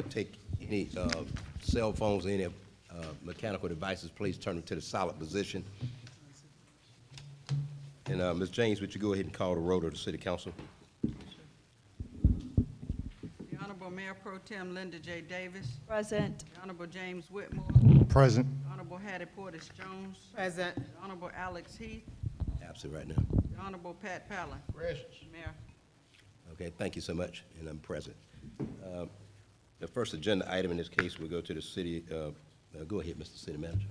take any cell phones or any mechanical devices, please turn them to the silent position. And Ms. James, would you go ahead and call the roll of the City Council? The Honorable Mayor Pro Tem Linda J. Davis. Present. The Honorable James Whitmore. Present. The Honorable Hattie Portis Jones. Present. The Honorable Alex Heath. Absent right now. The Honorable Pat Pallin. Present. Mayor. Okay, thank you so much, and I'm present. The first agenda item in this case will go to the city. Go ahead, Mr. City Manager.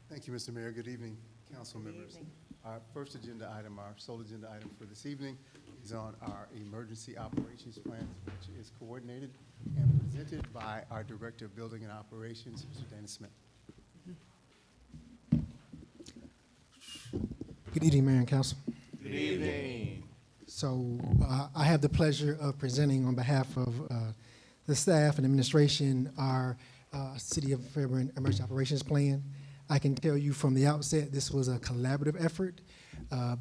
Thank you, Mr. Mayor. Good evening, council members. Our first agenda item, our sole agenda item for this evening is on our emergency operations plan, which is coordinated and presented by our Director of Building and Operations, Mr. Dana Smith. Good evening, Mayor and Council. Good evening. So I have the pleasure of presenting on behalf of the staff and administration our City of Fairburn Emergency Operations Plan. I can tell you from the outset, this was a collaborative effort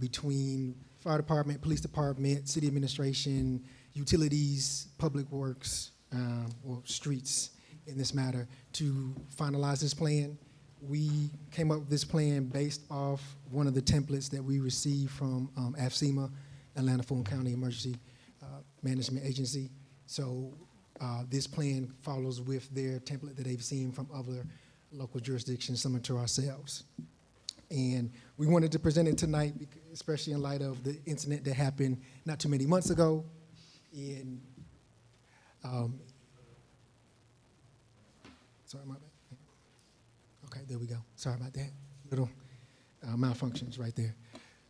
between fire department, police department, city administration, utilities, public works, or streets in this matter to finalize this plan. We came up with this plan based off one of the templates that we received from AFSEMA, Atlanta Fulton County Emergency Management Agency. So this plan follows with their template that they've seen from other local jurisdictions similar to ourselves. And we wanted to present it tonight, especially in light of the incident that happened not too many months ago in, sorry, my bad. Okay, there we go. Sorry about that. Little malfunctions right there.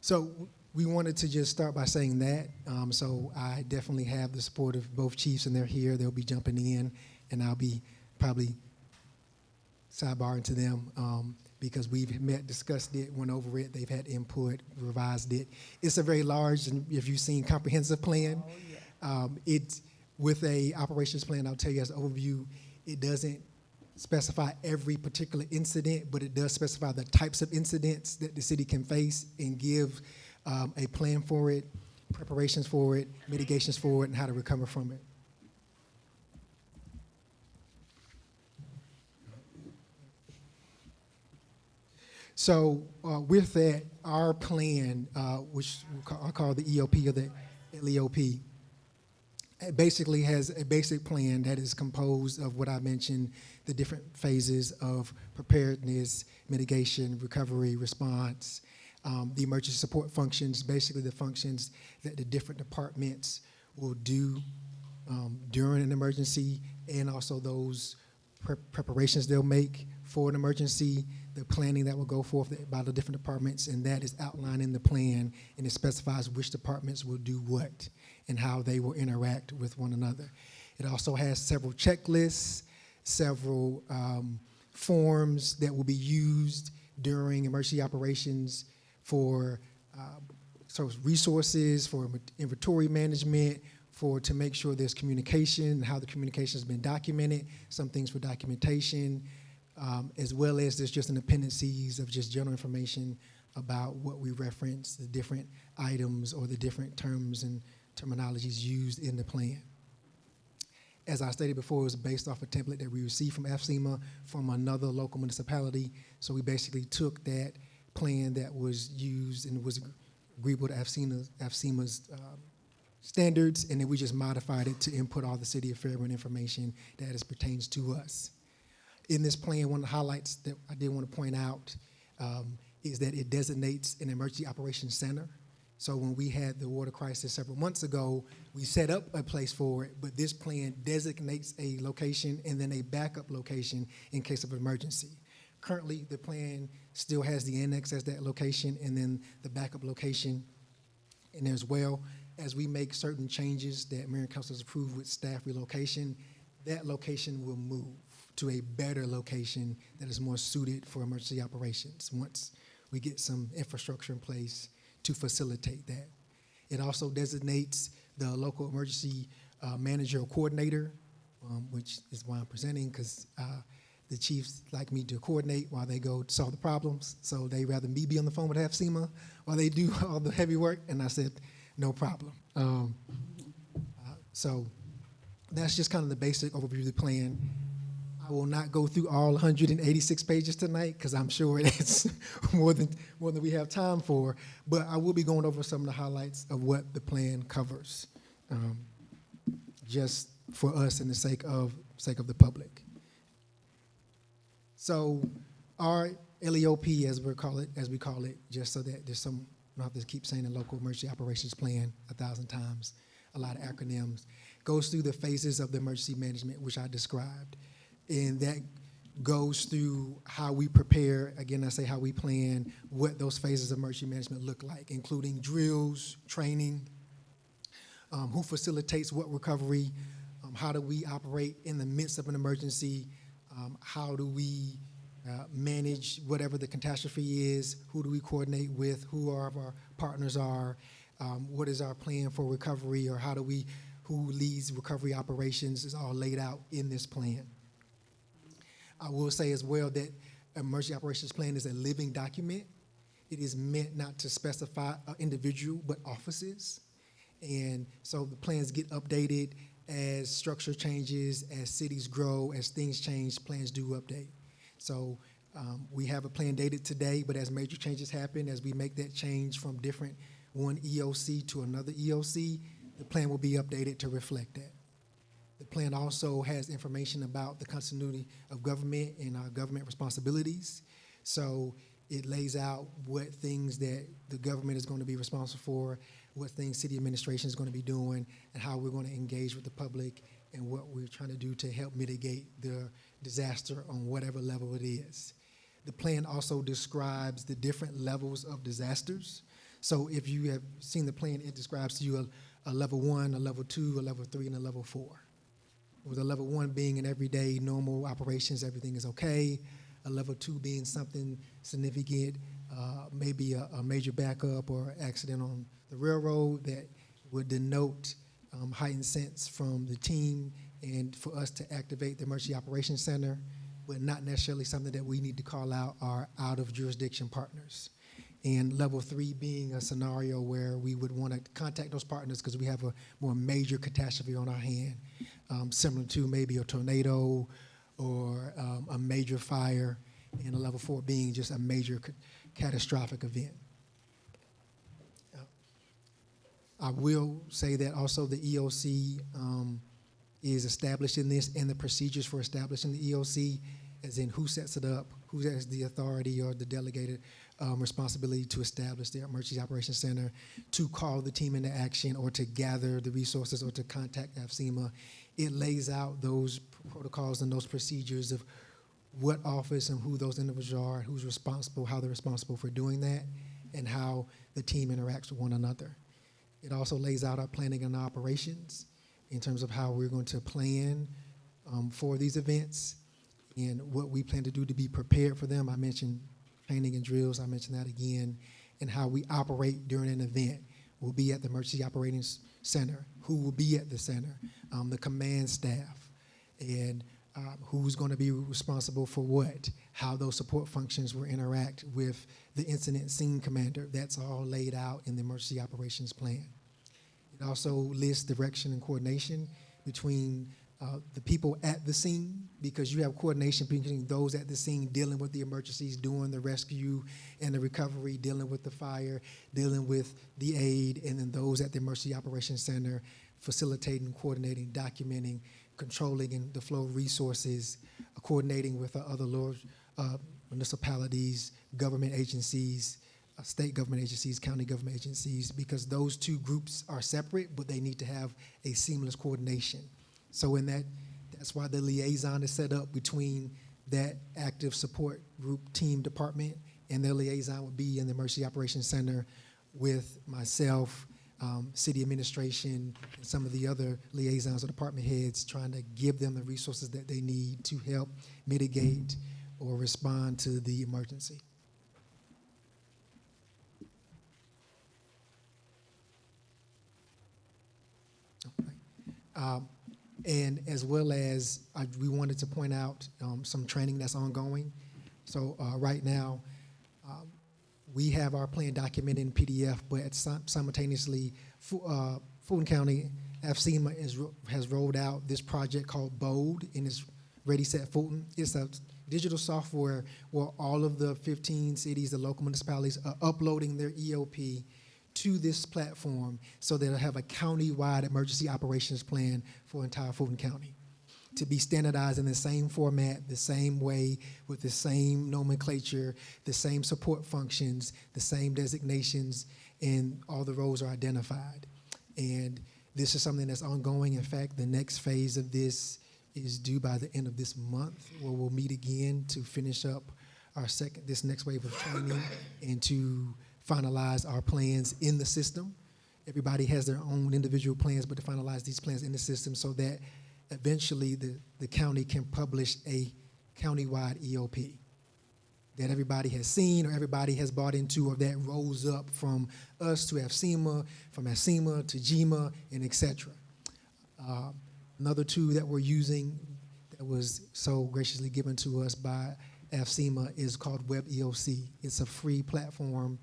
So we wanted to just start by saying that. So I definitely have the support of both chiefs, and they're here. They'll be jumping in, and I'll be probably sidebarring to them because we've met, discussed it, went over it. They've had input, revised it. It's a very large, and if you've seen, comprehensive plan. Oh, yeah. It's with a operations plan. I'll tell you as an overview, it doesn't specify every particular incident, but it does specify the types of incidents that the city can face and give a plan for it, preparations for it, mitigations for it, and how to recover from it. So with that, our plan, which I call the EOP or the LEOP, it basically has a basic plan that is composed of what I mentioned, the different phases of preparedness, mitigation, recovery, response, the emergency support functions, basically the functions that the different departments will do during an emergency, and also those preparations they'll make for an emergency, the planning that will go forth by the different departments, and that is outlined in the plan, and it specifies which departments will do what and how they will interact with one another. It also has several checklists, several forms that will be used during emergency operations for resources, for inventory management, to make sure there's communication, how the communication has been documented, some things for documentation, as well as there's just an appendices of just general information about what we reference, the different items or the different terms and terminologies used in the plan. As I stated before, it was based off a template that we received from AFSEMA from another local municipality. So we basically took that plan that was used and was agreeable to AFSEMA's standards, and then we just modified it to input all the City of Fairburn information that pertains to us. In this plan, one of the highlights that I did want to point out is that it designates an emergency operations center. So when we had the water crisis several months ago, we set up a place for it, but this plan designates a location and then a backup location in case of emergency. Currently, the plan still has the annex as that location and then the backup location in there as well. As we make certain changes that Mayor and Council has approved with staff relocation, that location will move to a better location that is more suited for emergency operations once we get some infrastructure in place to facilitate that. It also designates the local emergency manager or coordinator, which is why I'm presenting, because the chiefs like me to coordinate while they go solve the problems. So they rather me be on the phone with AFSEMA while they do all the heavy work, and I said, no problem. So That's just kind of the basic overview of the plan. I will not go through all 186 pages tonight because I'm sure it's more than we have time for, but I will be going over some of the highlights of what the plan covers, just for us and the sake of the public. So our LEOP, as we call it, just so that there's some, I don't have to keep saying the local emergency operations plan 1,000 times, a lot of acronyms, goes through the phases of the emergency management, which I described. And that goes through how we prepare, again, I say how we plan, what those phases of emergency management look like, including drills, training, who facilitates what recovery, how do we operate in the midst of an emergency, how do we manage whatever the catastrophe is, who do we coordinate with, who our partners are, what is our plan for recovery, or who leads recovery operations is all laid out in this plan. I will say as well that emergency operations plan is a living document. It is meant not to specify an individual, but offices. And so the plans get updated as structure changes, as cities grow, as things change, plans do update. So we have a plan dated today, but as major changes happen, as we make that change from one EOC to another EOC, the plan will be updated to reflect that. The plan also has information about the continuity of government and our government responsibilities. So it lays out what things that the government is going to be responsible for, what things city administration is going to be doing, and how we're going to engage with the public and what we're trying to do to help mitigate the disaster on whatever level it is. The plan also describes the different levels of disasters. So if you have seen the plan, it describes to you a level 1, a level 2, a level 3, and a level 4. With a level 1 being in everyday normal operations, everything is okay. A level 2 being something significant, maybe a major backup or accident on the railroad that would denote heightened sense from the team and for us to activate the Emergency Operations Center, but not necessarily something that we need to call out our out-of-jurisdiction partners. And level 3 being a scenario where we would want to contact those partners because we have a more major catastrophe on our hand, similar to maybe a tornado or a major fire, and a level 4 being just a major catastrophic event. I will say that also the EOC is established in this, and the procedures for establishing the EOC, as in who sets it up, who has the authority or the delegated responsibility to establish the Emergency Operations Center, to call the team into action or to gather the resources or to contact FCMA. It lays out those protocols and those procedures of what office and who those individuals are, who's responsible, how they're responsible for doing that, and how the team interacts with one another. It also lays out our planning and operations in terms of how we're going to plan for these events and what we plan to do to be prepared for them. I mentioned training and drills, I mentioned that again, and how we operate during an event. We'll be at the Emergency Operations Center, who will be at the center, the command staff, and who's going to be responsible for what, how those support functions will interact with the incident scene commander. That's all laid out in the emergency operations plan. It also lists direction and coordination between the people at the scene, because you have coordination between those at the scene dealing with the emergencies, doing the rescue and the recovery, dealing with the fire, dealing with the aid, and then those at the Emergency Operations Center facilitating, coordinating, documenting, controlling and the flow of resources, coordinating with other large municipalities, government agencies, state government agencies, county government agencies, because those two groups are separate, but they need to have a seamless coordination. So in that's why the liaison is set up between that active support group team department, and their liaison would be in the Emergency Operations Center with myself, city administration, and some of the other liaisons or department heads, trying to give them the resources that they need to help mitigate or respond to the emergency. Okay. And as well as we wanted to point out some training that's ongoing. So right now, we have our plan documented in PDF, but simultaneously, Fulton County FSEMA has rolled out this project called BOLD, and it's Ready, Set, Fulton. It's a digital software where all of the 15 cities, the local municipalities, are uploading their EOP to this platform so they'll have a county-wide emergency operations plan for entire Fulton County to be standardized in the same format, the same way, with the same nomenclature, the same support functions, the same designations, and all the roles are identified. And this is something that's ongoing. In fact, the next phase of this is due by the end of this month, where we'll meet again to finish up this next wave of training and to finalize our plans in the system. Everybody has their own individual plans, but to finalize these plans in the system so that eventually the county can publish a countywide EOP that everybody has seen or everybody has bought into, or that rolls up from us to FSEMA, from FSEMA to GMA, and et cetera. Another tool that we're using that was so graciously given to us by FSEMA is called WebEOC. It's a free platform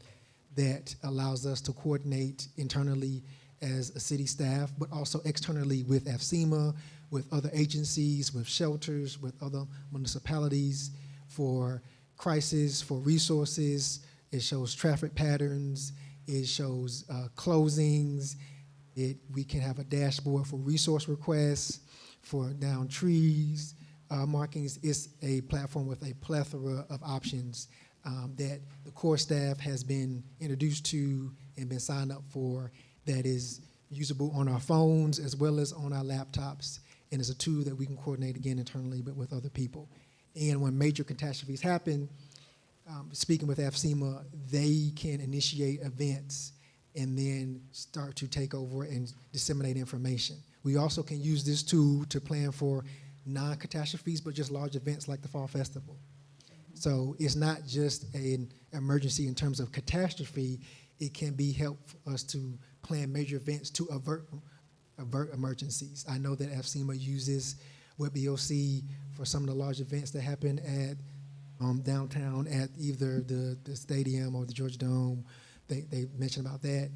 that allows us to coordinate internally as a city staff, but also externally with FSEMA, with other agencies, with shelters, with other municipalities for crisis, for resources. It shows traffic patterns. It shows closings. We can have a dashboard for resource requests, for down trees, markings. It's a platform with a plethora of options that the core staff has been introduced to and been signed up for, that is usable on our phones as well as on our laptops. And it's a tool that we can coordinate again internally, but with other people. And when major catastrophes happen, speaking with FSEMA, they can initiate events and then start to take over and disseminate information. We also can use this tool to plan for non-catastrophes, but just large events like the Fall Festival. So it's not just an emergency in terms of catastrophe. It can be help for us to plan major events to avert emergencies. I know that FSEMA uses WebEOC for some of the large events that happen at downtown at either the stadium or the Georgia Dome. They mentioned about that.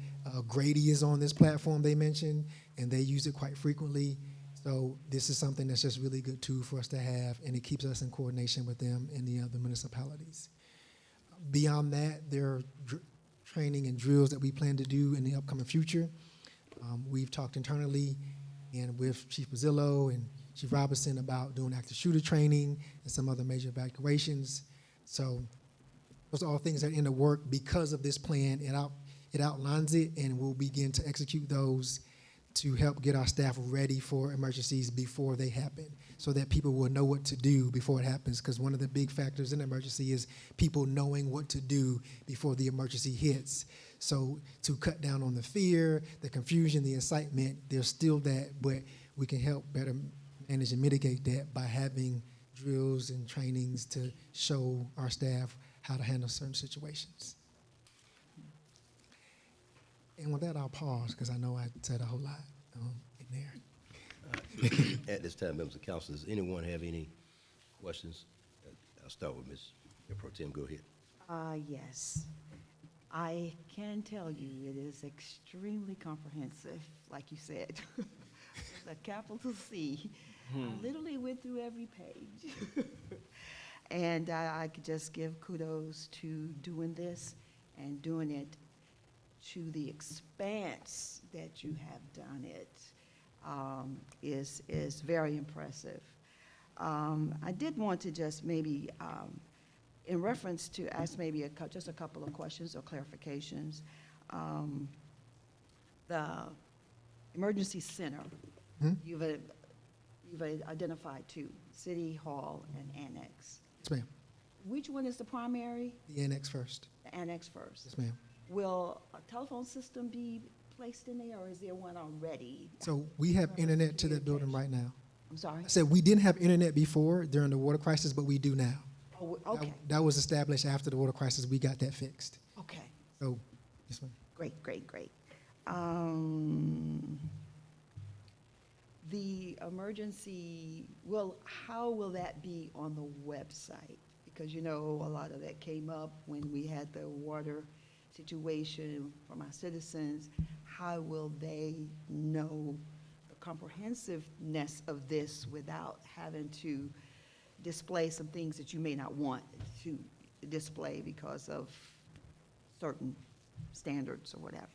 Grady is on this platform, they mentioned, and they use it quite frequently. So this is something that's just really good tool for us to have, and it keeps us in coordination with them and the other municipalities. Beyond that, there are training and drills that we plan to do in the upcoming future. We've talked internally and with Chief Bazzillo and Chief Robinson about doing active shooter training and some other major evacuations. So those are all things that are in the work because of this plan. It outlines it, and we'll begin to execute those to help get our staff ready for emergencies before they happen, so that people will know what to do before it happens. Because one of the big factors in an emergency is people knowing what to do before the emergency hits. So to cut down on the fear, the confusion, the excitement, there's still that, but we can help better manage and mitigate that by having drills and trainings to show our staff how to handle certain situations. And with that, I'll pause because I know I said a whole lot in there. At this time, members of council, does anyone have any questions? I'll start with Ms. Pro Tem. Go ahead. Yes. I can tell you it is extremely comprehensive, like you said. With a capital C. I literally went through every page. And I could just give kudos to doing this and doing it to the expanse that you have done it is very impressive. I did want to just maybe, in reference to ask maybe just a couple of questions or clarifications. The emergency center, you've identified two, City Hall and Annex. Yes, ma'am. Which one is the primary? The annex first. The Annex first. Yes, ma'am. Will a telephone system be placed in there, or is there one already? So we have internet to that building right now. I'm sorry? I said we didn't have internet before during the water crisis, but we do now. Oh, okay, That was established after the water crisis. We got that fixed. okay. So, yes, ma'am. Great, great, great. The emergency, how will that be on the website? Because, you know, a lot of that came up when we had the water situation from our citizens. How will they know comprehensiveness of this without having to display some things that you may not want to display because of certain standards or whatever.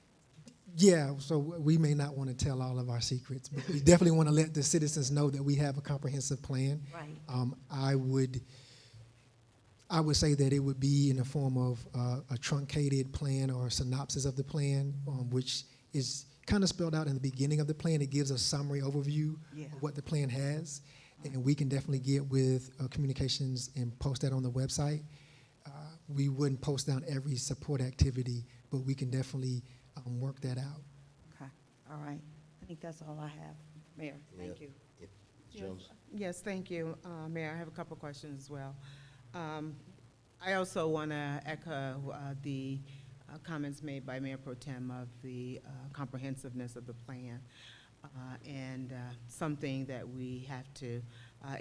Yeah, so we may not want to tell all of our secrets, but we definitely want to let the citizens know that we have a comprehensive plan. Right. I would say that it would be in the form of a truncated plan or a synopsis of the plan, which is kind of spelled out in the beginning of the plan. It gives a summary overview Yeah. of what the plan has, and we can definitely get with communications and post that on the website. We wouldn't post down every support activity, but we can definitely work that out. Okay, all right. I think that's all I have, Mayor. Thank Yeah. you. Ms. Jones? Yes, thank you, Mayor. I have a couple of questions as well. I also want to echo the comments made by Mayor Pro Tem of the comprehensiveness of the plan, and something that we have to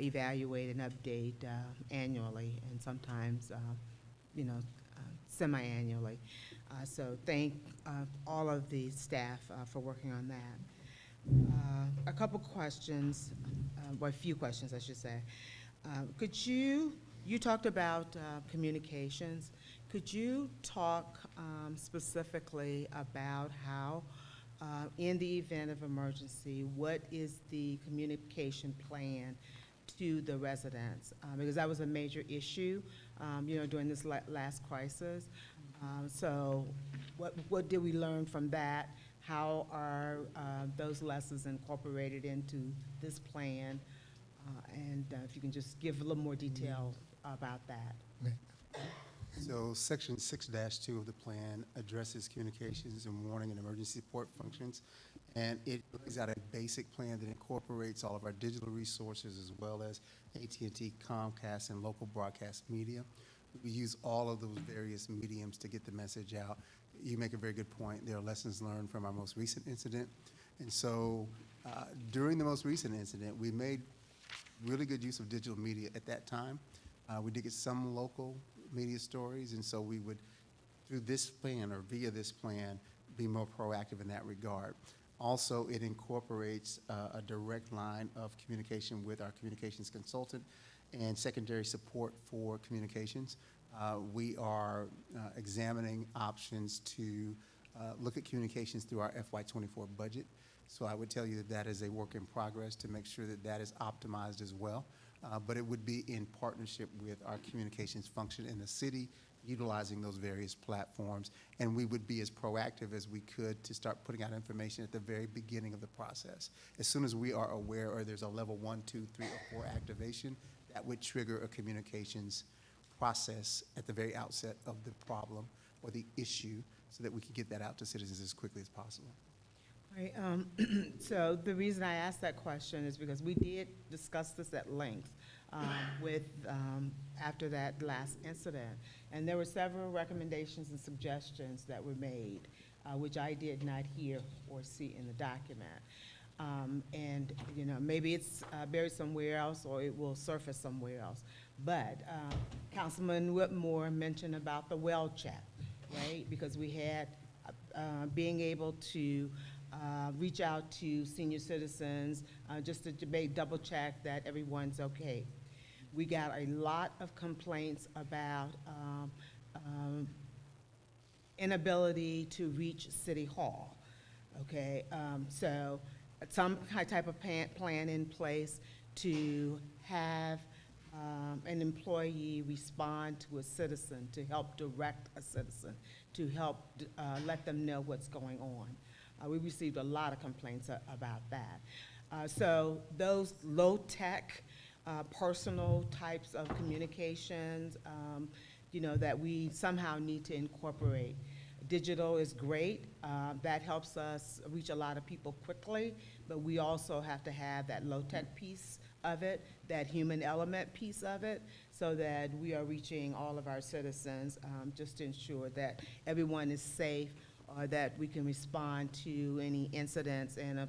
evaluate and update annually, and sometimes, semi-annually. So thank all of the staff for working on that. A couple questions, well, a few questions, I should say. You talked about communications. Could you talk specifically about how, in the event of emergency, what is the communication plan to the residents? Because that was a major issue, during this last crisis. So what did we learn from that? How are those lessons incorporated into this plan? And if you can just give a little more detail about that. Okay. So section 6-2 of the plan addresses communications and warning and emergency support functions. And it lays out a basic plan that incorporates all of our digital resources as well as AT&T, Comcast, and local broadcast media. We use all of those various mediums to get the message out. You make a very good point. There are lessons learned from our most recent incident. And so during the most recent incident, we made really good use of digital media at that time. We did get some local media stories, and so we would, through this plan or via this plan, be more proactive in that regard. Also, it incorporates a direct line of communication with our communications consultant and secondary support for communications. We are examining options to look at communications through our FY24 budget. So I would tell you that that is a work in progress to make sure that that is optimized as well. But it would be in partnership with our communications function in the city, utilizing those various platforms. And we would be as proactive as we could to start putting out information at the very beginning of the process. As soon as we are aware or there's a level 1, 2, 3, or 4 activation, that would trigger a communications process at the very outset of the problem or the issue so that we can get that out to citizens as quickly as possible. Right, so the reason I asked that question is because we did discuss this at length after that last incident. And there were several recommendations and suggestions that were made, which I did not hear or see in the document. And, maybe it's buried somewhere else or it will surface somewhere else. But Councilman Whitmore mentioned about the well check, right? Because we had being able to reach out to senior citizens just to double check that everyone's okay. We got a lot of complaints about inability to reach City Hall, okay? So some type of plan in place to have an employee respond to a citizen, to help direct a citizen, to help let them know what's going on. We received a lot of complaints about that. So those low-tech, personal types of communications, that we somehow need to incorporate. Digital is great. That helps us reach a lot of people quickly, but we also have to have that low-tech piece of it, that human element piece of it, so that we are reaching all of our citizens, just to ensure that everyone is safe, or that we can respond to any incidents in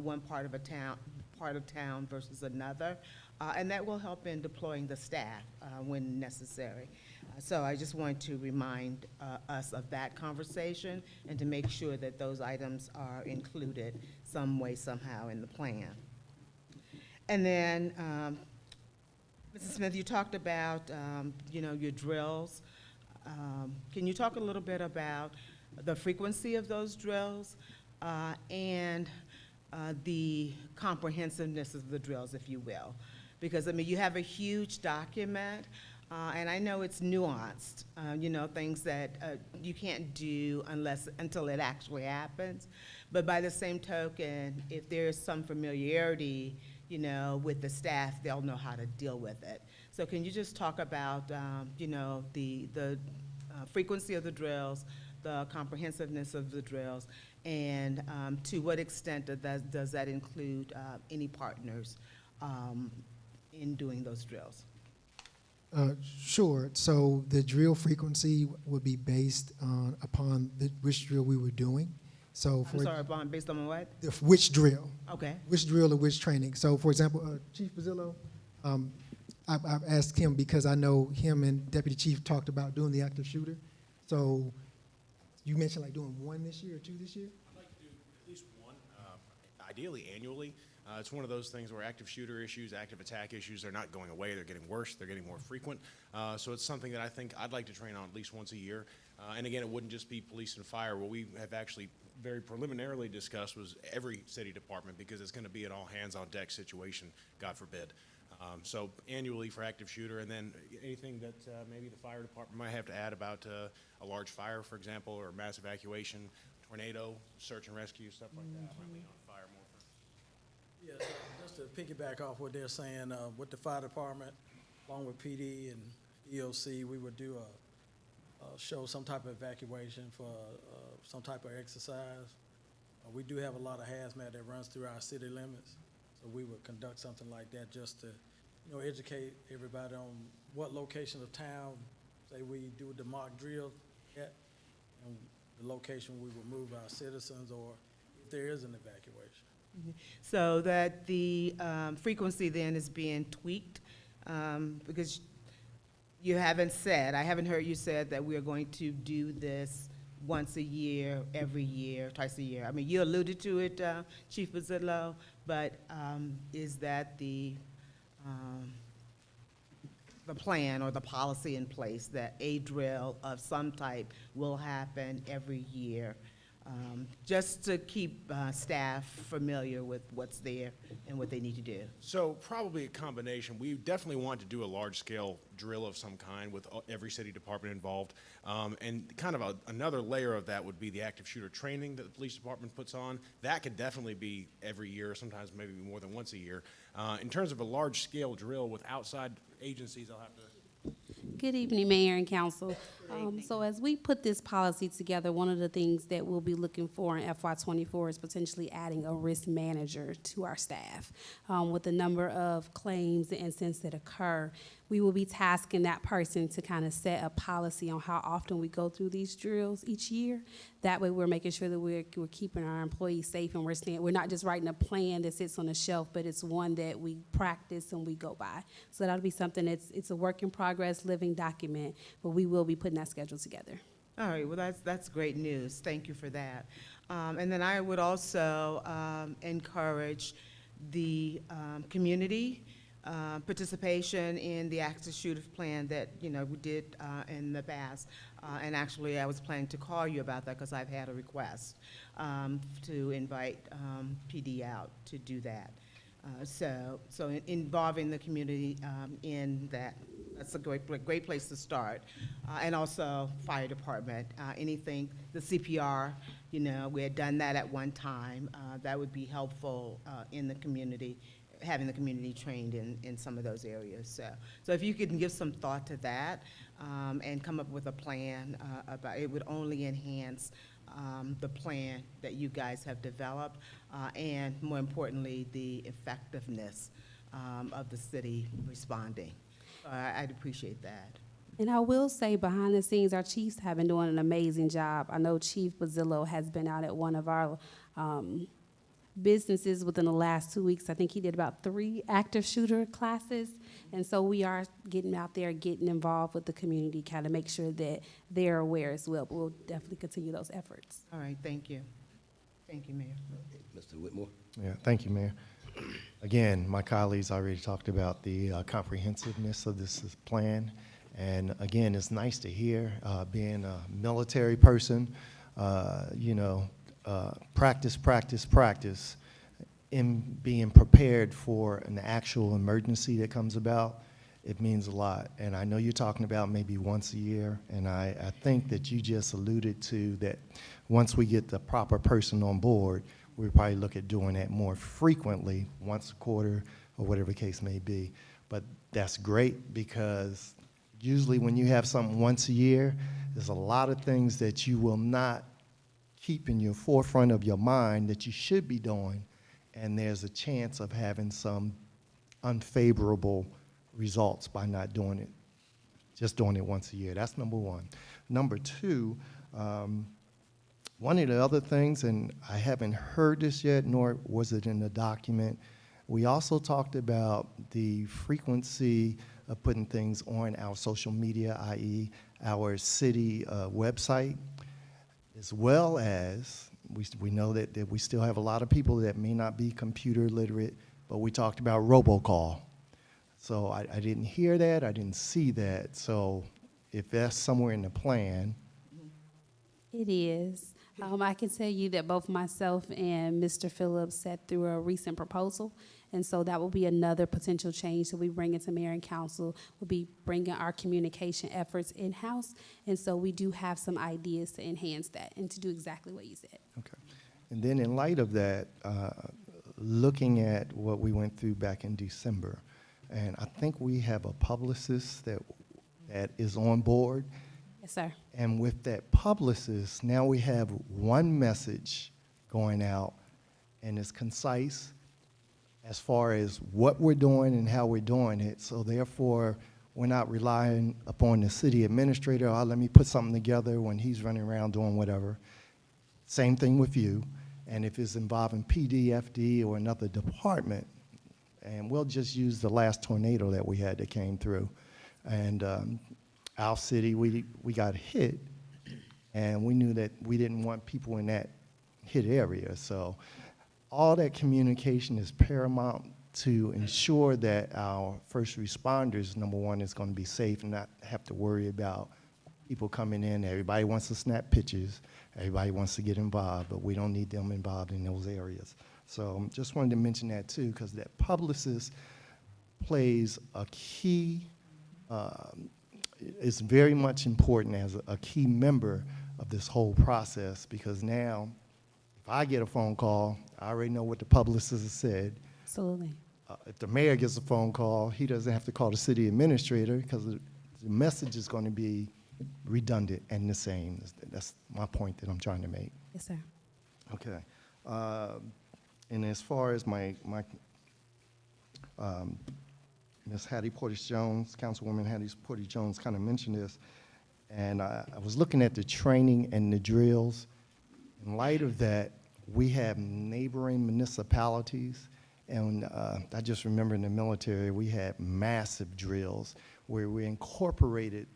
one part of town versus another, and that will help in deploying the staff when necessary. So I just want to remind us of that conversation and to make sure that those items are included some way, somehow in the plan. And then, Mrs. Smith, you talked about, your drills. Can you talk a little bit about the frequency of those drills and the comprehensiveness of the drills, if you will? Because, I mean, you have a huge document, and I know it's nuanced, things that you can't do until it actually happens. But by the same token, if there's some familiarity, with the staff, they'll know how to deal with it. So can you just talk about, the frequency of the drills, the comprehensiveness of the drills, and to what extent does that include any partners in doing those drills? Sure. So the drill frequency would be based upon which drill we were doing. So I'm sorry, based on what? Which drill. Okay. Which drill or which training. So for example, Chief Bazzillo, I've asked him because I know him and Deputy Chief talked about doing the active shooter. So you mentioned like doing one this year or two this year? I'd like to do at least one, ideally annually. It's one of those things where active shooter issues, active attack issues, they're not going away, they're getting worse, they're getting more frequent. So it's something that I think I'd like to train on at least once a year. And again, it wouldn't just be police and fire. What we have actually very preliminarily discussed was every city department, because it's going to be an all hands on deck situation, God forbid. So annually for active shooter, and then anything that maybe the fire department might have to add about a large fire, for example, or mass evacuation, tornado, search and rescue, stuff like that. Might lean on fire more. Yes, just to piggyback off what they're saying, with the fire department, along with PD and EOC, we would do show some type of evacuation for some type of exercise. We do have a lot of hazmat that runs through our city limits, so we would conduct something like that just to, educate everybody on what location of town, say we do the mock drill at, and the location we would move our citizens, or if there is an evacuation. So that the frequency then is being tweaked, because I haven't heard you said that we are going to do this once a year, every year, twice a year. I mean, you alluded to it, Chief Bazzillo, but is that the plan or the policy in place that a drill of some type will happen every year, just to keep staff familiar with what's there and what they need to do? So probably a combination. We definitely want to do a large-scale drill of some kind with every city department involved. And kind of another layer of that would be the active shooter training that the police department puts on. That could definitely be every year, sometimes maybe more than once a year. In terms of a large-scale drill with outside agencies, I'll have to... Good evening, Mayor and Council. So as we put this policy together, one of the things that we'll be looking for in FY24 is potentially adding a risk manager to our staff. With the number of claims and incidents that occur, we will be tasking that person to kind of set a policy on how often we go through these drills each year. That way we're making sure that we're keeping our employees safe, and we're not just writing a plan that sits on the shelf, but it's one that we practice and we go by. So that'll be something it's a work in progress, living document, but we will be putting that schedule together. All right, well, that's great news. Thank you for that. And then I would also encourage the community participation in the active shooter plan that, we did in the past. And actually, I was planning to call you about that because I've had a request to invite PD out to do that. So involving the community in that, that's a great place to start. And also fire department, anything, the CPR, we had done that at one time. That would be helpful in the community, having the community trained in some of those areas. So if you could give some thought to that and come up with a plan about, it would only enhance the plan that you guys have developed, and more importantly, the effectiveness of the city responding. So I'd appreciate that. And I will say, behind the scenes, our chiefs have been doing an amazing job. I know Chief Bazzillo has been out at one of our businesses within the last 2 weeks. I think he did about 3 active shooter classes, And so we are getting out there, getting involved with the community, kind of make sure that they're aware as well. But we'll definitely continue those efforts. All right, thank you. Thank you, Mayor. Mr. Whitmore? Yeah, thank you, Mayor. Again, my colleagues already talked about the comprehensiveness of this plan. And again, it's nice to hear, being a military person, practice, practice, practice, in being prepared for an actual emergency that comes about. It means a lot. And I know you're talking about maybe once a year, and I think that you just alluded to that once we get the proper person on board, we'll probably look at doing that more frequently, once a quarter or whatever the case may be. But that's great, because usually when you have something once a year, there's a lot of things that you will not keep in your forefront of your mind that you should be doing, and there's a chance of having some unfavorable results by not doing it, just doing it once a year. That's number one. Number two, one of the other things, and I haven't heard this yet, nor was it in the document, we also talked about the frequency of putting things on our social media, i.e. our city website, as well as we know that we still have a lot of people that may not be computer literate, but we talked about robocall. So I didn't hear that, I didn't see that. So if that's somewhere in the plan. It is. I can tell you that both myself and Mr. Phillips sat through a recent proposal, and so that will be another potential change that we bring into Mayor and Council. We'll be bringing our communication efforts in-house, and so we do have some ideas to enhance that and to do exactly what you said. Okay. And then in light of that, looking at what we went through back in December, and I think we have a publicist that is on board. Yes, sir. And with that publicist, now we have one message going out, and it's concise as far as what we're doing and how we're doing it. So therefore, we're not relying upon the city administrator, oh, let me put something together when he's running around doing whatever. Same thing with you. And if it's involving PD, FD, or another department, and we'll just use the last tornado that we had that came through. And our city, we got hit, and we knew that we didn't want people in that hit area. So all that communication is paramount to ensure that our first responders, number one, is going to be safe and not have to worry about people coming in. Everybody wants to snap pictures. Everybody wants to get involved, but we don't need them involved in those areas. So just wanted to mention that too, because that publicist plays a key, is very much important as a key member of this whole process, because now if I get a phone call, I already know what the publicist has said. Absolutely. If the mayor gets a phone call, he doesn't have to call the city administrator, because the message is going to be redundant and the same. That's my point that I'm trying to make. Yes, sir. Okay. And as far as my Ms. Hattie Portis-Jones, Councilwoman Hattie Portis-Jones kind of mentioned this, and I was looking at the training and the drills. In light of that, we have neighboring municipalities, and I just remember in the military, we had massive drills where we incorporated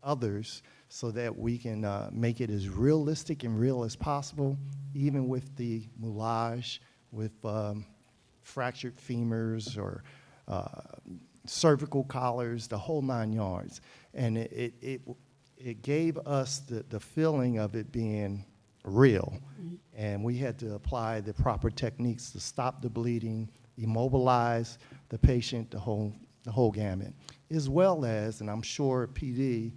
others so that we can make it as realistic and real as possible, even with the moulage, with fractured femurs or cervical collars, the whole 9 yards. And it gave us the feeling of it being real. Mm-hmm. And we had to apply the proper techniques to stop the bleeding, immobilize the patient, the whole gamut, as well as, and I'm sure PD,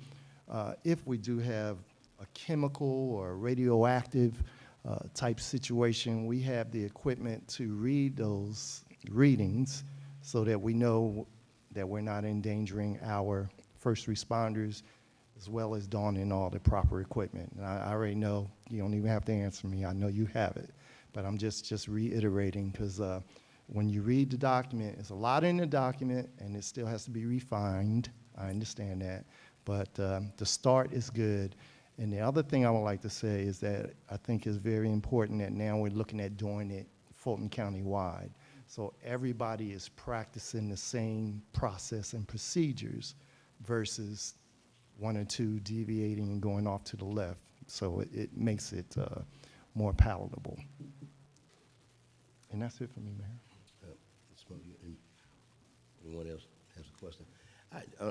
if we do have a chemical or radioactive type situation, we have the equipment to read those readings so that we know that we're not endangering our first responders, as well as donning all the proper equipment. And I already know, you don't even have to answer me, I know you have it, but I'm just reiterating, because when you read the document, there's a lot in the document, and it still has to be refined, I understand that, but the start is good. And the other thing I would like to say is that I think is very important that now we're looking at doing it Fulton County-wide. So everybody is practicing the same process and procedures versus one or two deviating and going off to the left. So it makes it more palatable. And that's it for me, Mayor. Anyone else has a question?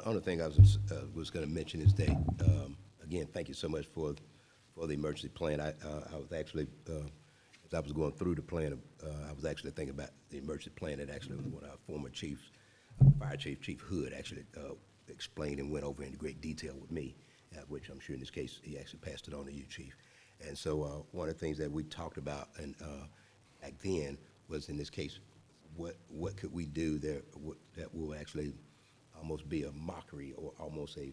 Only thing I was going to mention is that, again, thank you so much for the emergency plan. I was actually, as I was going through the plan, I was actually thinking about the emergency plan that actually was one of our former chiefs, Fire Chief, Chief Hood, actually explained and went over in great detail with me, which I'm sure in this case, he actually passed it on to you, Chief. And so one of the things that we talked about and back then was, in this case, what could we do there that will actually almost be a mockery or almost a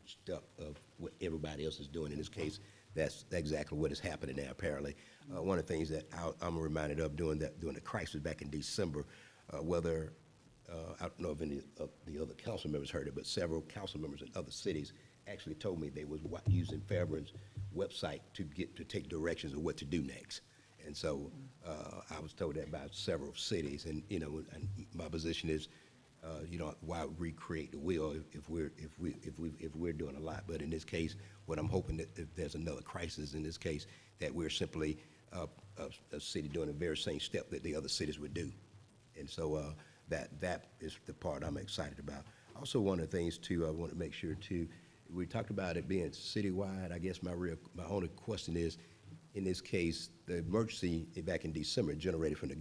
step of what everybody else is doing. In this case, that's exactly what is happening now, apparently. One of the things that I'm reminded of during the crisis back in December, I don't know if any of the other council members heard it, but several council members in other cities actually told me they was using Fairburn's website to take directions of what to do next. And so I was told that by several cities, and and my position is, why recreate the wheel if we're doing a lot? But in this case, what I'm hoping that if there's another crisis in this case, that we're simply a city doing the very same step that the other cities would do. And so that is the part I'm excited about. Also, one of the things too, I want to make sure too, we talked about it being citywide. I guess my only question is, in this case, the emergency back in December generated from the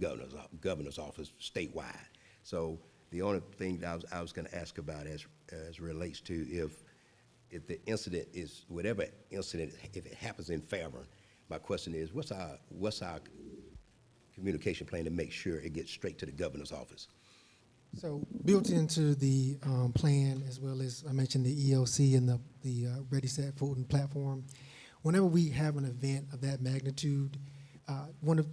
governor's office statewide. So the only thing that I was going to ask about as relates to if the incident is whatever incident, if it happens in Fairburn, my question is, what's our communication plan to make sure it gets straight to the governor's office? So built into the plan, as well as I mentioned the ELC and the Ready, Set, Fulton platform, whenever we have an event of that magnitude, one of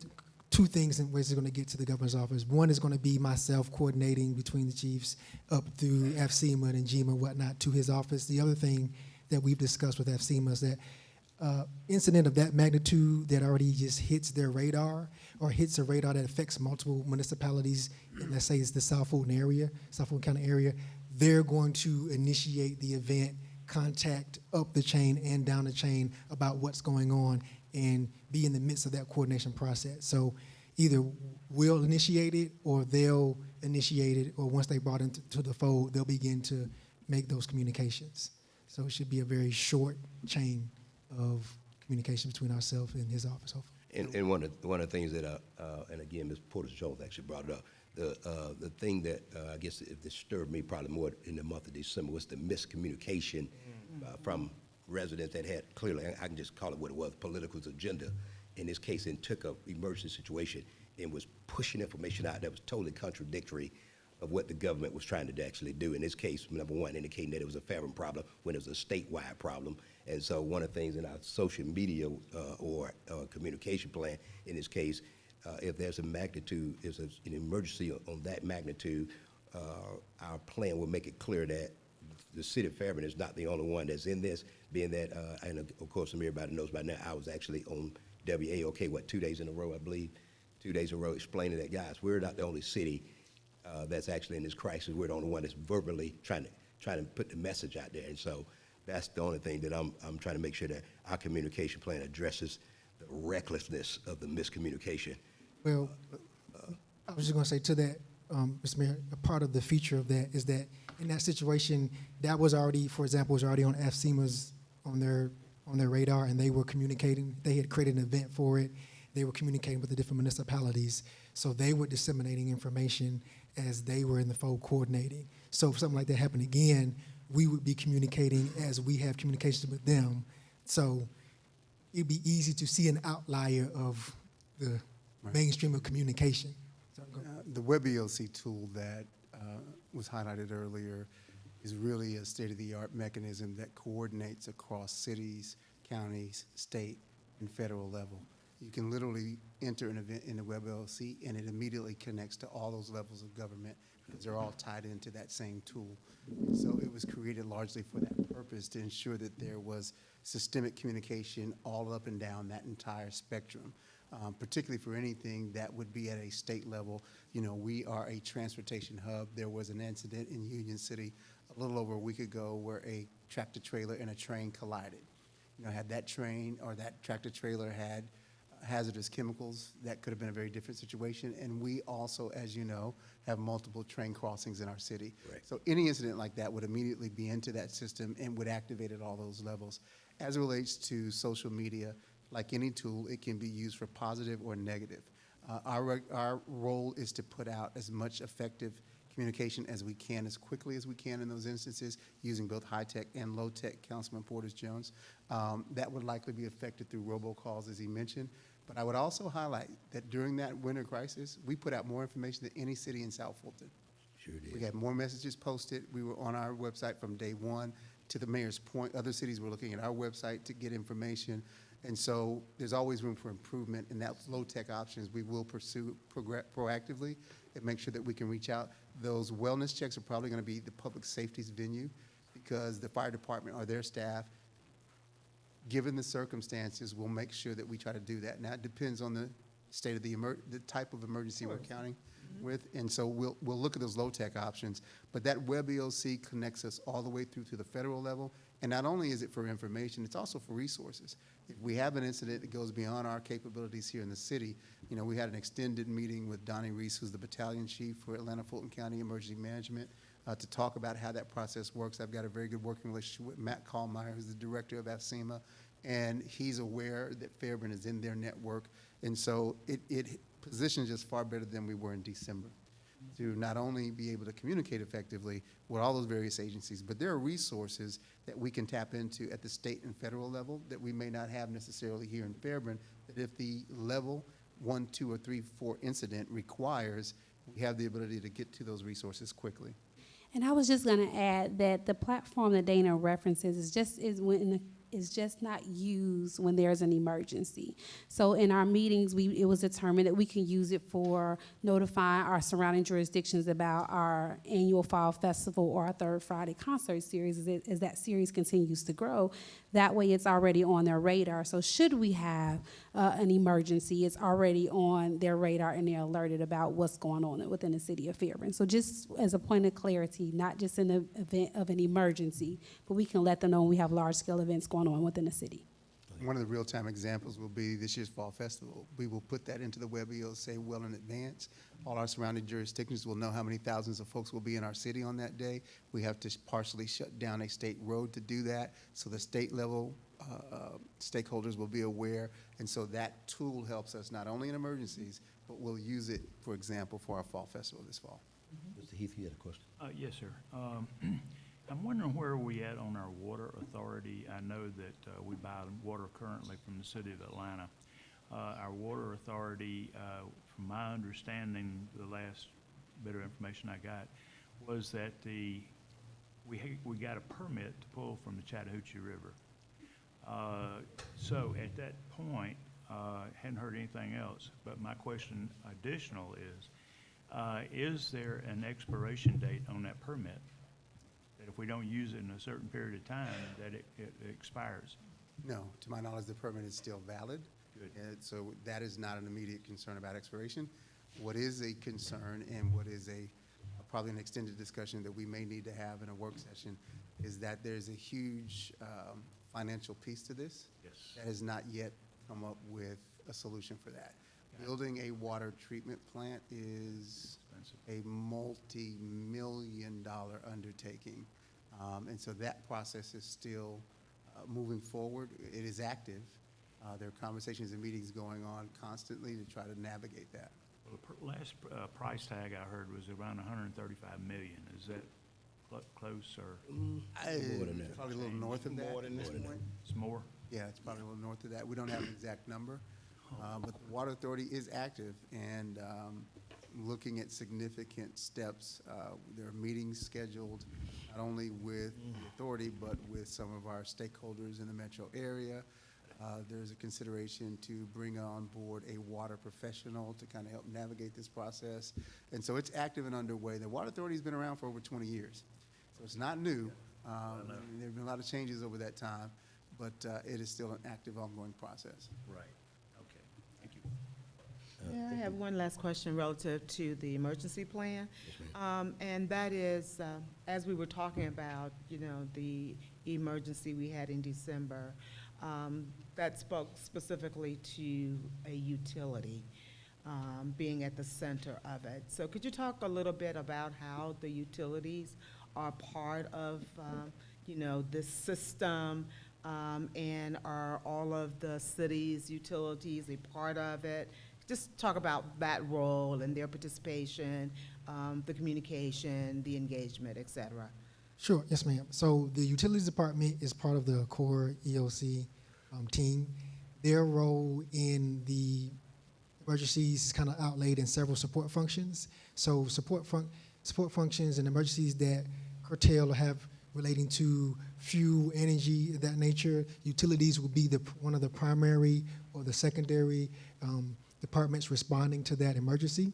two things in ways it's going to get to the governor's office. One is going to be myself coordinating between the chiefs up through FCMA and GMA and whatnot to his office. The other thing that we've discussed with FCMA is that incident of that magnitude that already just hits their radar or hits a radar that affects multiple municipalities, and let's say it's the South Fulton area, South Fulton County area, they're going to initiate the event, contact up the chain and down the chain about what's going on and be in the midst of that coordination process. So either we'll initiate it or they'll initiate it, or once they brought into the fold, they'll begin to make those communications. So it should be a very short chain of communication between ourselves and his office, hopefully. And one of the things that, and again, Ms. Porter-Jones actually brought it up, the thing that I guess it disturbed me probably more in the month of December was the miscommunication from residents that had clearly, I can just call it what it was, political agenda in this case, and took an emergency situation and was pushing information out that was totally contradictory of what the government was trying to actually do. In this case, number one, indicating that it was a Fairburn problem when it was a statewide problem. And so one of the things in our social media or communication plan, in this case, if there's a magnitude, is an emergency on that magnitude, our plan will make it clear that the city of Fairburn is not the only one that's in this, being that, and of course, everybody knows by now, I was actually on WAOK, 2 days in a row, I believe, 2 days in a row, explaining that, guys, we're not the only city that's actually in this crisis. We're the only one that's verbally trying to put the message out there. And so that's the only thing that I'm trying to make sure that our communication plan addresses the recklessness of the miscommunication. Well, I was just going to say to that, Mr. Mayor, a part of the feature of that is that in that situation, that was already, for example, was already on FCMA's on their radar, and they were communicating. They had created an event for it. They were communicating with the different municipalities, so they were disseminating information as they were in the fold coordinating. So if something like that happened again, we would be communicating as we have communications with them. So it'd be easy to see an outlier of the mainstream of communication. The WebELC tool that was highlighted earlier is really a state-of-the-art mechanism that coordinates across cities, counties, state, and federal level. You can literally enter an event in the WebELC, and it immediately connects to all those levels of government because they're all tied into that same tool. And so it was created largely for that purpose, to ensure that there was systemic communication all up and down that entire spectrum particularly for anything that would be at a state level. You know, we are a transportation hub. There was an incident in Union City a little over a week ago where a tractor trailer and a train collided. You know, had that train or that tractor trailer had hazardous chemicals, that could have been a very different situation. And we also, as you know, have multiple train crossings in our city. Right. So any incident like that would immediately be into that system and would activate at all those levels. As it relates to social media, like any tool, it can be used for positive or negative. Our role is to put out as much effective communication as we can, as quickly as we can in those instances, using both high-tech and low-tech, Councilman Portis-Jones. That would likely be affected through robocalls, as he mentioned. But I would also highlight that during that winter crisis, we put out more information than any city in South Fulton. Sure did. We had more messages posted. We were on our website from day one. To the mayor's point, other cities were looking at our website to get information. And so there's always room for improvement, and that low-tech options we will pursue proactively and make sure that we can reach out. Those wellness checks are probably going to be the public safety's venue, because the fire department or their staff, given the circumstances, will make sure that we try to do that. Now, it depends on the state of the type of emergency we're counting with, and so we'll look at those low-tech options. But that web EOC connects us all the way through to the federal level, and not only is it for information, it's also for resources. If we have an incident that goes beyond our capabilities here in the city, you know, we had an extended meeting with Donnie Reese, who's the battalion chief for Atlanta Fulton County Emergency Management, to talk about how that process works. I've got a very good working relationship with Matt Kallmeyer, who's the director of AFSEMA, and he's aware that Fairburn is in their network. And so it positions us far better than we were in December to not only be able to communicate effectively with all those various agencies, but there are resources that we can tap into at the state and federal level that we may not have necessarily here in Fairburn, that if the level 1, 2, or 3, 4 incident requires, we have the ability to get to those resources quickly. And I was just going to add that the platform that Dana references is just not used when there's an emergency. So in our meetings, it was determined that we can use it for notifying our surrounding jurisdictions about our annual fall festival or our Third Friday concert series as that series continues to grow. That way it's already on their radar. So should we have an emergency, it's already on their radar and they're alerted about what's going on within the city of Fairburn. So just as a point of clarity, not just in the event of an emergency, but we can let them know when we have large-scale events going on within the city. One of the real-time examples will be this year's Fall Festival. We will put that into the web EOC well in advance. All our surrounding jurisdictions will know how many thousands of folks will be in our city on that day. We have to partially shut down a state road to do that, so the state level stakeholders will be aware. And so that tool helps us not only in emergencies, but we'll use it, for example, for our Fall Festival this fall. Mr. Heath, you had a question? Yes, sir. I'm wondering where we at on our water authority. I know that we buy water currently from the city of Atlanta. Our water authority, from my understanding, the last bit of information I got was that we got a permit to pull from the Chattahoochee River. So at that point, hadn't heard anything else. But my question additional is there an expiration date on that permit? That if we don't use it in a certain period of time, that it expires? No, to my knowledge, the permit is still valid. Good. And so that is not an immediate concern about expiration. What is a concern, and what is probably an extended discussion that we may need to have in a work session, is that there's a huge financial piece to this. Yes. That has not yet come up with a solution for that. Building a water treatment plant is a multi-million-dollar undertaking. And so that process is still moving forward. It is active. There are conversations and meetings going on constantly to try to navigate that. Well, the last price tag I heard was around $135 million. Is that close or? More than that. Probably a little north of that. More than that. It's more? Yeah, it's probably a little north of that. We don't have an exact number, but the Water Authority is active and looking at significant steps. There are meetings scheduled not only with the authority, but with some of our stakeholders in the metro area. There's a consideration to bring on board a water professional to kind of help navigate this process. And so it's active and underway. The Water Authority has been around for over 20 years, so it's not new. There have been a lot of changes over that time, but it is still an active, ongoing process. Right. Okay. Thank you. Yeah, I have one last question relative to the emergency plan. And that is, as we were talking about, you know, the emergency we had in December, that spoke specifically to a utility being at the center of it. So could you talk a little bit about how the utilities are part of, you know, this system? And are all of the city's utilities a part of it? Just talk about that role and their participation, the communication, the engagement, et cetera. Sure, yes, ma'am. So the Utilities Department is part of the core EOC team. Their role in the emergencies is kind of outlaid in several support functions. So support functions and emergencies that curtail or have relating to fuel, energy, that nature. Utilities will be one of the primary or the secondary departments responding to that emergency,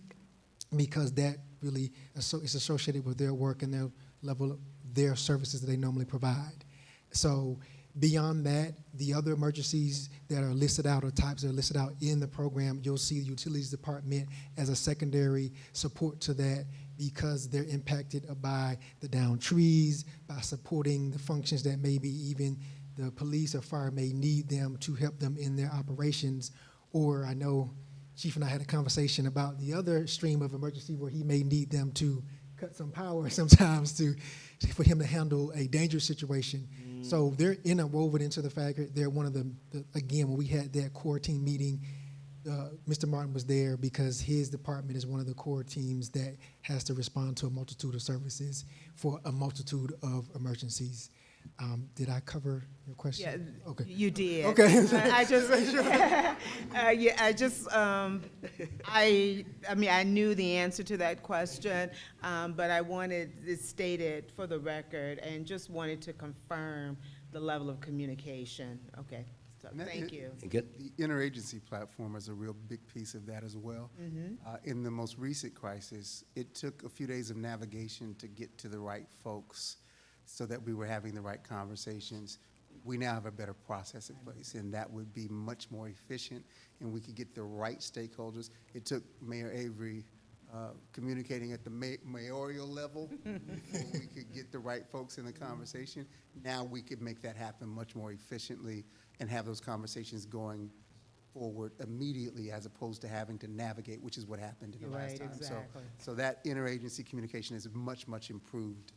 because that really is associated with their work and their level of their services that they normally provide. So beyond that, the other emergencies that are listed out or types that are listed out in the program, you'll see the Utilities Department as a secondary support to that, because they're impacted by the downed trees, by supporting the functions that maybe even the police or fire may need them to help them in their operations. Or I know Chief and I had a conversation about the other stream of emergency where he may need them to cut some power sometimes for him to handle a dangerous situation. So they're interwoven into the fabric. They're one of the again, when we had that core team meeting, Mr. Martin was there because his department is one of the core teams that has to respond to a multitude of services for a multitude of emergencies. Did I cover your question? Yeah, Okay. you did. Okay. I mean, I knew the answer to that question, but I wanted it stated for the record and just wanted to confirm the level of communication. Okay, so And that thank is- you. The interagency platform is a real big piece of that as well. In the most recent crisis, it took a few days of navigation to get to the right folks so that we were having the right conversations. We now have a better process in place, and that would be much more efficient, and we could get the right stakeholders. It took Mayor Avery communicating at the mayoral level before we could get the right folks in the conversation. Now we could make that happen much more efficiently and have those conversations going forward immediately, as opposed to having to navigate, which is what happened in the last Right, time. exactly. So that interagency communication is much, much improved.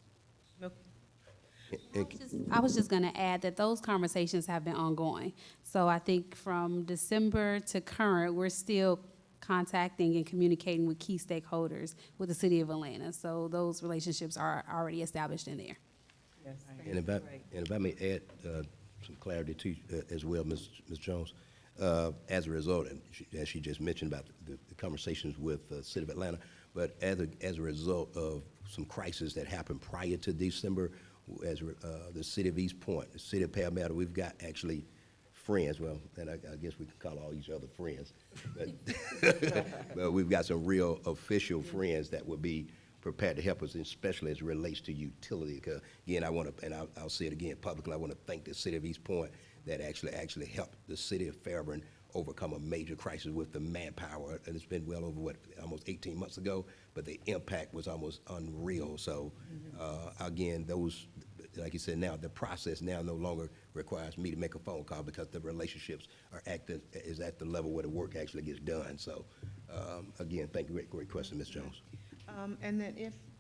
I was just going to add that those conversations have been ongoing. So I think from December to current, we're still contacting and communicating with key stakeholders with the city of Atlanta. So those relationships are already established in there. Yes, And if I may add some clarity to as well, Ms. Jones, as a result, and as she just mentioned about the conversations with the city of Atlanta, but as a result of some crises that happened prior to December, as the city of East Point, the city of Palmetto, we've got actually friends, well, and I guess we can call all each other friends, but we've got some real official friends that would be prepared to help us, especially as it relates to utility. Because again, I want to, and I'll say it again publicly, I want to thank the city of East Point that actually helped the city of Fairburn overcome a major crisis with the manpower. And it's been well over, almost 18 months ago, but the impact was almost unreal. So again, those, like you said, now the process now no longer requires me to make a phone call, because the relationships is at the level where the work actually gets done. So again, thank you, great question, Ms. Jones. And then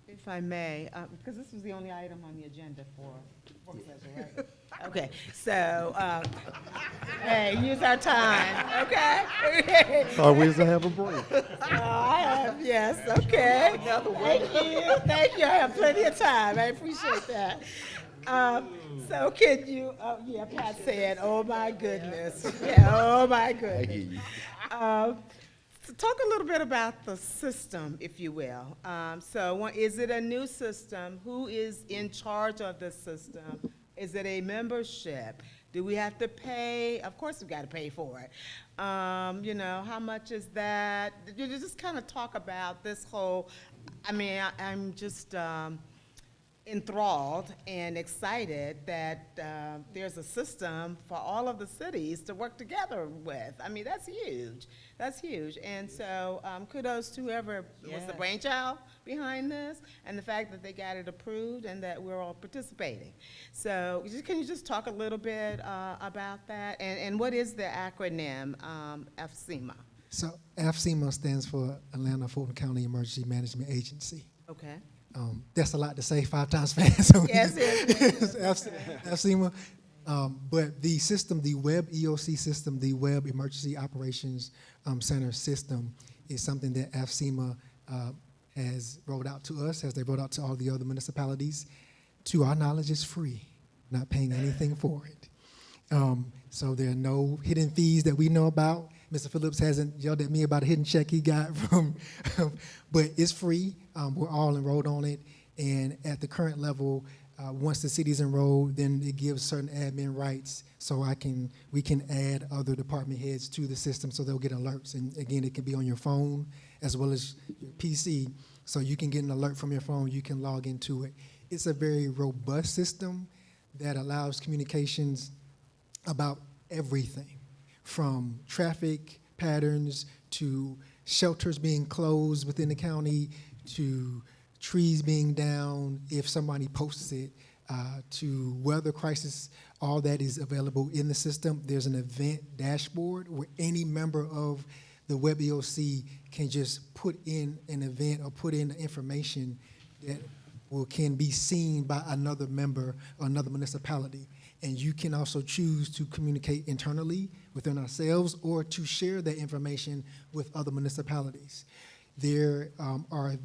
if I may, because this was the only item on the agenda for work session, right? Okay, so, hey, use our time, okay? Always to have a break. I have, yes, okay. Thank you, I have plenty of time, I appreciate that. So can you, yeah, Pat said, oh my goodness, yeah, oh my goodness. So talk a little bit about the system, if you will. So is it a new system? Who is in charge of the system? Is it a membership? Do we have to pay? Of course we've got to pay for it. You know, how much is that? You just kind of talk about this whole, I mean, I'm just enthralled and excited that there's a system for all of the cities to work together with. I mean, that's huge. That's huge. And so kudos to whoever was the Yes. brainchild behind this, and the fact that they got it approved and that we're all participating. So can you just talk a little bit about that? And what is the acronym FCMA? So AFCEMA stands for Atlanta Fulton County Emergency Management Agency. Okay. That's a lot to say 5 times fast. So Yes, yes. AFCEMA. But the system, the web EOC system, the Web Emergency Operations Center system, is something that AFCEMA has rolled out to us, as they rolled out to all the other municipalities. To our knowledge, it's free, not paying anything for it. So there are no hidden fees that we know about. Mr. Phillips hasn't yelled at me about a hidden check he got from, but it's free. We're all enrolled on it, and at the current level, once the city's enrolled, then it gives certain admin rights, so we can add other department heads to the system, so they'll get alerts. And again, it can be on your phone as well as your PC, so you can get an alert from your phone. You can log into it. It's a very robust system that allows communications about everything, from traffic patterns to shelters being closed within the county to trees being down if somebody posts it, to weather crisis. All that is available in the system. There's an event dashboard where any member of the Web EOC can just put in an event or put in the information that can be seen by another member or another municipality. And you can also choose to communicate internally within ourselves or to share that information with other municipalities. There are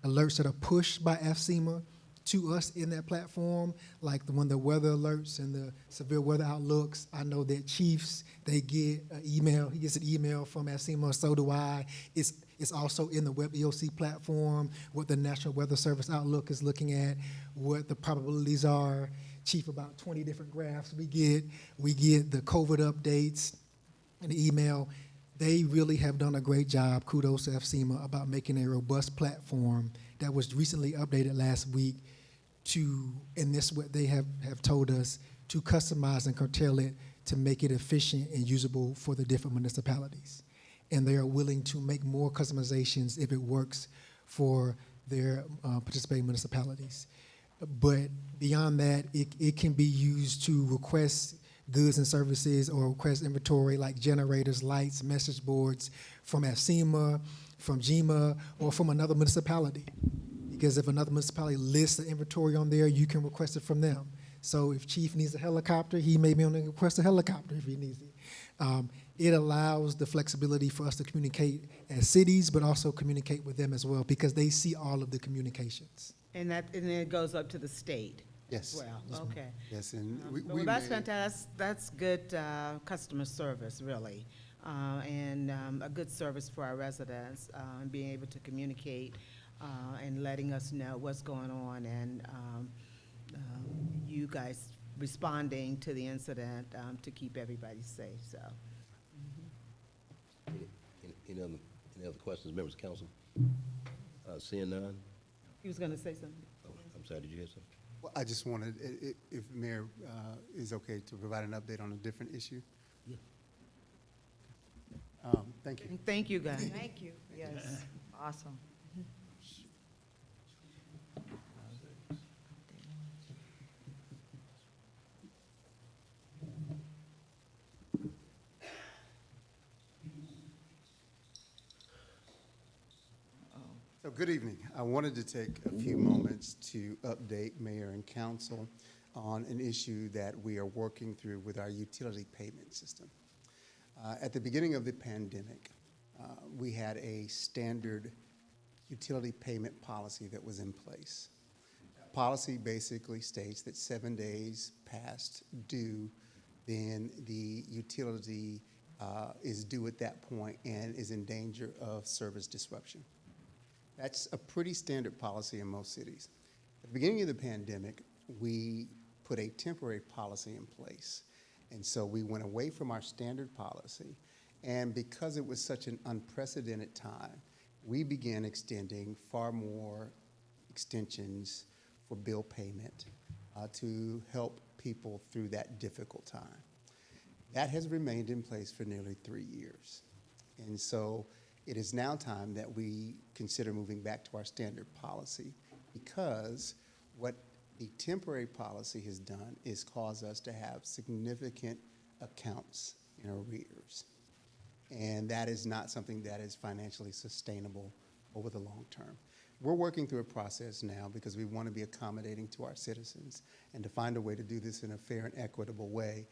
alerts that are pushed by FCMA to us in that platform, like the weather alerts and the severe weather outlooks. I know that chiefs, they get an email. He gets an email from FCMA, so do I. It's also in the Web EOC platform, what the National Weather Service Outlook is looking at, what the probabilities are. Chief, about 20 different graphs we get. We get the COVID updates in the email. They really have done a great job, kudos to FCMA, about making a robust platform that was recently updated last week and this is what they have told us, to customize and curtail it to make it efficient and usable for the different municipalities. And they are willing to make more customizations if it works for their participating municipalities. But beyond that, it can be used to request goods and services or request inventory like generators, lights, message boards from FCMA, from GMA, or from another municipality. Because if another municipality lists the inventory on there, you can request it from them. So if Chief needs a helicopter, he may be able to request a helicopter if he needs it. It allows the flexibility for us to communicate as cities, but also communicate with them as well, because they see all of the communications. And then it goes up to the state Yes. as well? Okay. Yes, and Well, that's fantastic. That's good customer service, really, and a good service for our residents, and being able to communicate and letting us know what's going on, and you guys responding to the incident to keep everybody safe. So, Any other questions, members of council? Seeing none? he was going to say something. Oh, I'm sorry, did you hear something? Well, I just wanted, if Mayor is okay to provide an update on a different issue? Yeah. Thank you. Thank you, guys. Thank you. Yes, awesome. So good evening. I wanted to take a few moments to update Mayor and Council on an issue that we are working through with our utility payment system. At the beginning of the pandemic, we had a standard utility payment policy that was in place. That policy basically states that 7 days past due, then the utility is due at that point and is in danger of service disruption. That's a pretty standard policy in most cities. At the beginning of the pandemic, we put a temporary policy in place. And so we went away from our standard policy. And because it was such an unprecedented time, we began extending far more extensions for bill payment to help people through that difficult time. That has remained in place for nearly 3 years. And so it is now time that we consider moving back to our standard policy, because what the temporary policy has done is cause us to have significant accounts in arrears. And that is not something that is financially sustainable over the long term. We're working through a process now because we want to be accommodating to our citizens and to find a way to do this in a fair and equitable way.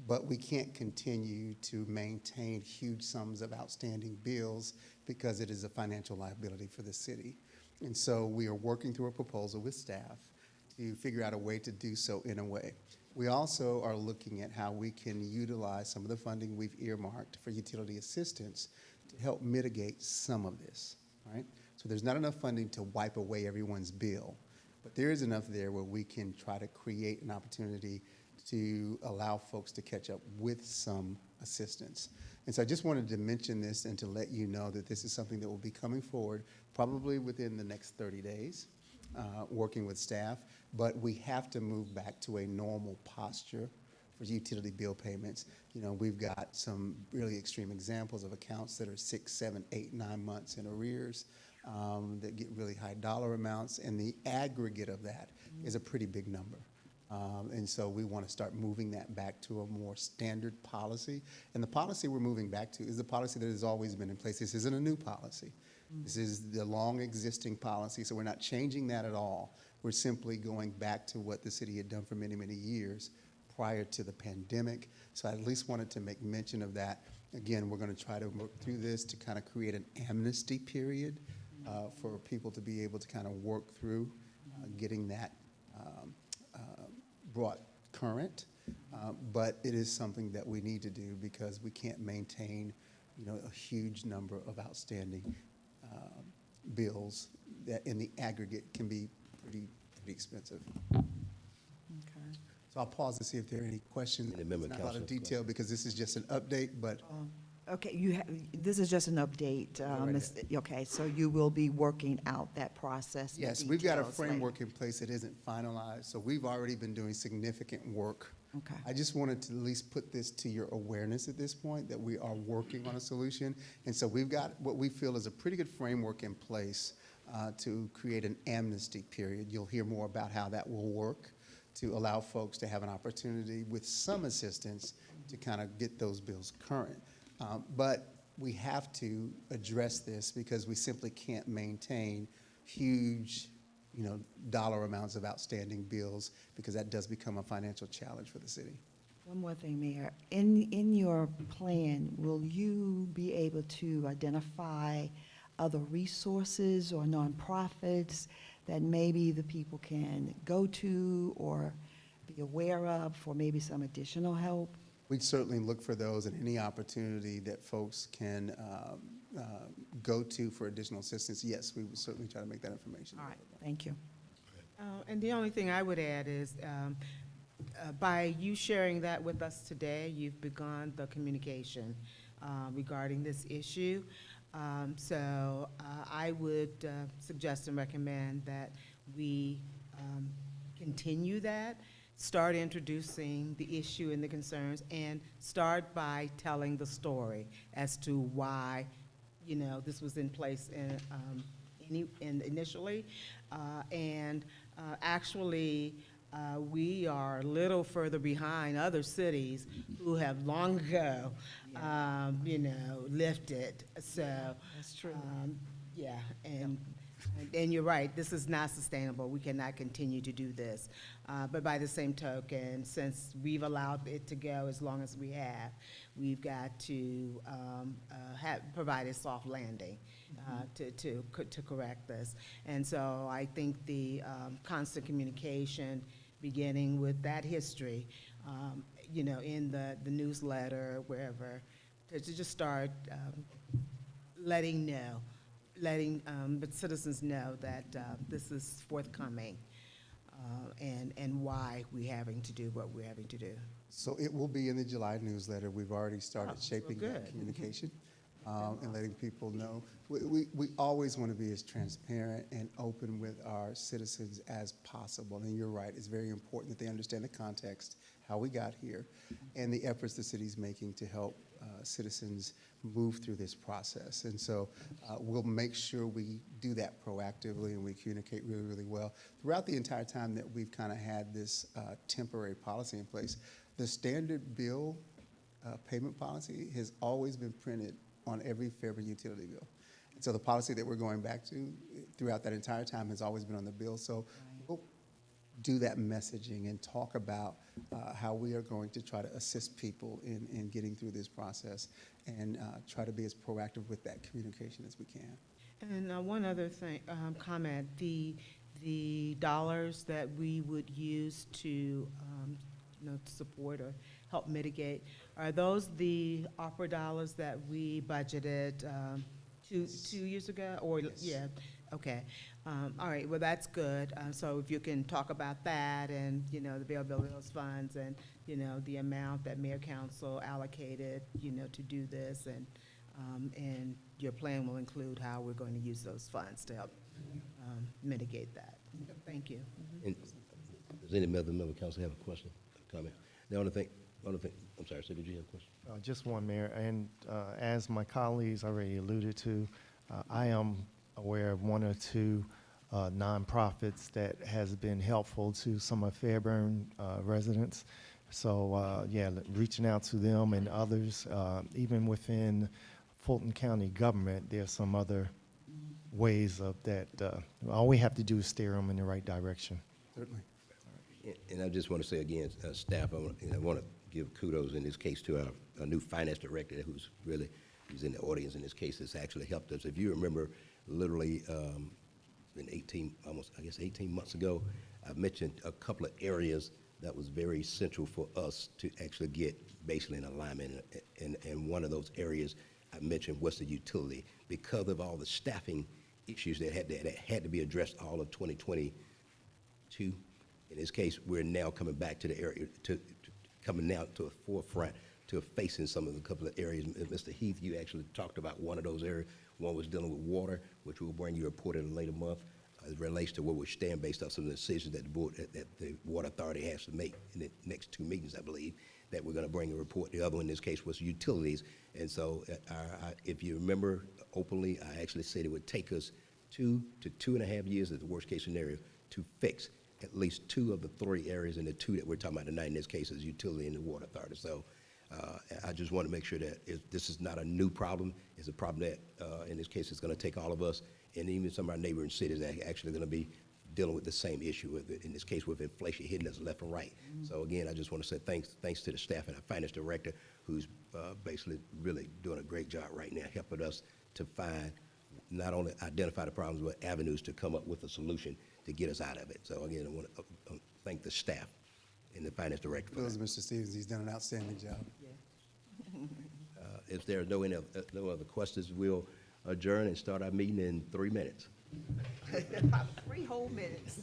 But we can't continue to maintain huge sums of outstanding bills because it is a financial liability for the city. And so we are working through a proposal with staff to figure out a way to do so in a way. We also are looking at how we can utilize some of the funding we've earmarked for utility assistance to help mitigate some of this, right? So there's not enough funding to wipe away everyone's bill, but there is enough there where we can try to create an opportunity to allow folks to catch up with some assistance. And so I just wanted to mention this and to let you know that this is something that will be coming forward probably within the next 30 days, working with staff, but we have to move back to a normal posture for utility bill payments. You know, we've got some really extreme examples of accounts that are 6, 7, 8, 9 months in arrears that get really high dollar amounts, and the aggregate of that is a pretty big number. And so we want to start moving that back to a more standard policy. And the policy we're moving back to is the policy that has always been in place. This isn't a new policy. This is the long existing policy, so we're not changing that at all. We're simply going back to what the city had done for many, many years prior to the pandemic. So I at least wanted to make mention of that. Again, we're going to try to work through this to kind of create an amnesty period for people to be able to kind of work through getting that brought current. But it is something that we need to do because we can't maintain, you know, a huge number of outstanding bills that in the aggregate can be pretty expensive. Okay. So I'll pause to see if there are any questions. Any member It's not a lot of council detail because this is just an update, but Okay, this is just an update. Okay, so you will be working out that process. the yes, we've got a details later. framework in place that isn't finalized, so we've already been doing significant work. Okay. I just wanted to at least put this to your awareness at this point, that we are working on a solution. And so we've got what we feel is a pretty good framework in place to create an amnesty period. You'll hear more about how that will work to allow folks to have an opportunity with some assistance to kind of get those bills current. But we have to address this because we simply can't maintain huge, you know, dollar amounts of outstanding bills, because that does become a financial challenge for the city. One more thing, Mayor. In your plan, will you be able to identify other resources or nonprofits that maybe the people can go to or be aware of for maybe some additional help? We'd certainly look for those and any opportunity that folks can go to for additional assistance. Yes, we would certainly try to make that information All right, available. thank you. And the only thing I would add is, by you sharing that with us today, you've begun the communication regarding this issue. So I would suggest and recommend that we continue that, start introducing the issue and the concerns, and start by telling the story as to why, you know, this was in place initially. Actually, we are a little further behind other cities who have long ago, you know, lifted. So That's true. yeah, and you're right, this is not sustainable. We cannot continue to do this. But by the same token, since we've allowed it to go as long as we have, we've got to provide a soft landing to correct this. And so I think the constant communication, beginning with that history, you know, in the newsletter, wherever, to just start letting the citizens know that this is forthcoming and why we're having to do what we're having to do. So it will be in the July newsletter. We've already started shaping that good. communication. and letting people know. We always want to be as transparent and open with our citizens as possible. And you're right, it's very important that they understand the context, how we got here, and the efforts the city's making to help citizens move through this process. And so we'll make sure we do that proactively and we communicate really, really well. Throughout the entire time that we've kind of had this temporary policy in place, the standard bill payment policy has always been printed on every Fairburn utility bill. And so the policy that we're going back to throughout that entire time has always been on the bill. So we'll do that messaging and talk about how we are going to try to assist people in getting through this process and try to be as proactive with that communication as we can. And one other thing, comment, the dollars that we would use to, to support or help mitigate, are those the opera dollars that we budgeted two years ago? Or Yes. yeah, okay. All right, well, that's good. So if you can talk about that and, the availability of those funds and, the amount that Mayor Council allocated, to do this, and your plan will include how we're going to use those funds to help mitigate that. Thank you. And does any other member of council have a question, comment? The only thing, I'm sorry, sir, did you have a question? Just one, Mayor, and as my colleagues already alluded to, I am aware of one or two nonprofits that has been helpful to some of Fairburn residents. So, yeah, reaching out to them and others, even within Fulton County government, there's some other ways of that. All we have to do is steer them in the right direction. Certainly. And I just want to say again, staff, I want to give kudos in this case to our new finance director who's in the audience in this case, has actually helped us. If you remember, literally, in 18 months ago, I mentioned a couple of areas that was very central for us to actually get basically in alignment. And one of those areas I mentioned was the utility. Because of all the staffing issues that had to be addressed all of 2022, in this case, we're now coming back to the area, coming now to a forefront, to facing some of the couple of areas. Mr. Heath, you actually talked about one of those areas. One was dealing with water, which we'll bring you a report in a later month. It relates to where we stand based on some of the decisions that the Water Authority has to make in the next 2 meetings, I believe, that we're going to bring a report. The other one in this case was utilities. And so if you remember openly, I actually said it would take us 2 to 2.5 years at the worst case scenario to fix at least 2 of the 3 areas, and the 2 that we're talking about tonight in this case is utility and the Water Authority. So I just want to make sure that this is not a new problem. It's a problem that, in this case, it's going to take all of us, and even some of our neighboring cities that are actually going to be dealing with the same issue, in this case with inflation hitting us left and right. So again, I just want to say thanks to the staff and our finance director, who's basically really doing a great job right now, helping us to find, not only identify the problems, but avenues to come up with a solution to get us out of it. So again, I want to thank the staff and the finance director for Those that. Mr. Stevens, he's done an outstanding job. If there are no other questions, we'll adjourn and start our meeting in 3 minutes. 3 whole minutes.